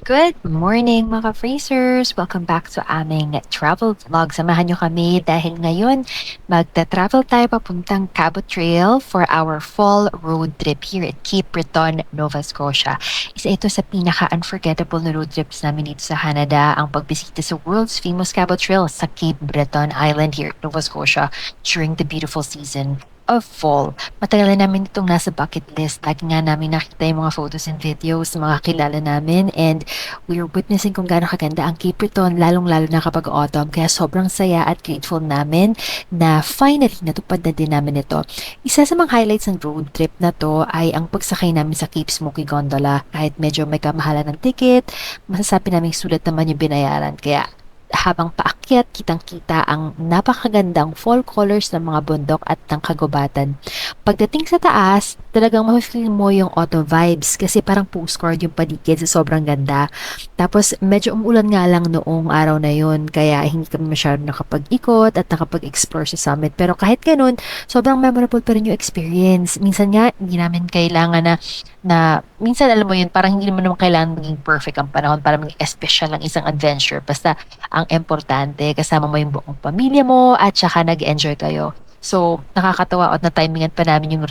Good morning mga freezers! Welcome back to aming travel vlog. Samahan nyo kami dahil ngayon magta-travel tayo papuntang Cabot Trail for our fall road trip here at Cape Breton, Nova Scotia. Isa ito sa pinaka-unforgettable na road trips namin dito sa Canada, ang pagbisita sa world's famous Cabot Trail sa Cape Breton Island here at Nova Scotia during the beautiful season of fall. Matagal na namin itong nasa bucket list. Lagi nga namin nakita yung mga photos and videos ng mga kilala namin, and we're witnessing kung gaano kaganda ang Cape Breton, lalong-lalo na kapag autumn. Kaya sobrang saya at grateful namin na finally natupad na din namin ito. Isa sa mga highlights ng road trip na to ay ang pagsakay namin sa Cape Smoky Gondola. Kahit medyo may kamahalan ng ticket, masasabi namin sulit naman yung binayaran. Kaya habang paakyat, kitang-kita ang napakagandang fall colors ng mga bundok at ng kagubatan. Pagdating sa taas, talagang ma-feel mo yung autumn vibes kasi parang postcard yung paligid sa sobrang ganda. Tapos medyo umulan nga lang noong araw na yun, kaya hindi kami masyadong nakapag-ikot at nakapag-explore sa summit. Pero kahit ganun, sobrang memorable pa rin yung experience. Minsan nga, hindi namin kailangan na minsan alam mo yun, parang hindi naman kailangan maging perfect ang panahon para maging special ang isang adventure. Basta ang importante, kasama mo yung buong pamilya mo at saka nag-enjoy kayo. So, nakakatawa at na-timingan pa namin yung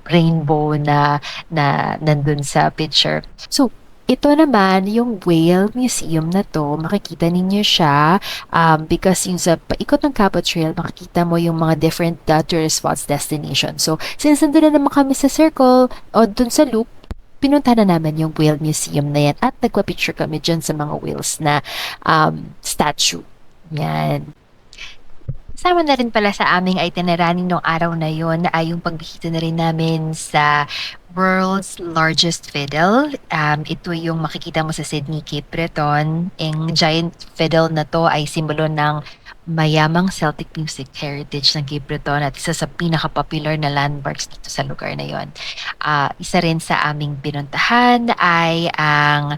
rainbow na nandun sa picture. So, ito naman, yung Whale Museum na to, makikita ninyo siya because yung sa paikot ng Cabot Trail, makikita mo yung mga different tourist spots destination. So, since nandun na naman kami sa circle o dun sa loop, pinunta na namin yung Whale Museum na yan at nagpa-picture kami dyan sa mga whales na statue. Yan. Kasama na rin pala sa aming itinerary nung araw na yon ay yung pagbisita na rin namin sa world's largest fiddle. Ito yung makikita mo sa Sydney, Cape Breton. Ang giant fiddle na to ay simbolo ng mayamang Celtic music heritage ng Cape Breton at isa sa pinaka-popular na landmarks dito sa lugar na yon. Isa rin sa aming pinuntahan ay ang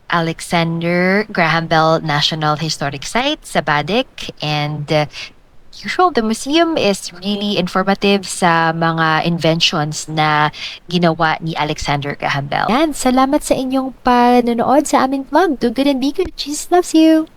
Alexander Graham Bell National Historic Site sa Badek, and the museum is really informative sa mga inventions na ginawa ni Alexander Graham Bell. Yan, salamat sa inyong panonood sa aming vlog. Do good and be good. Jesus loves you!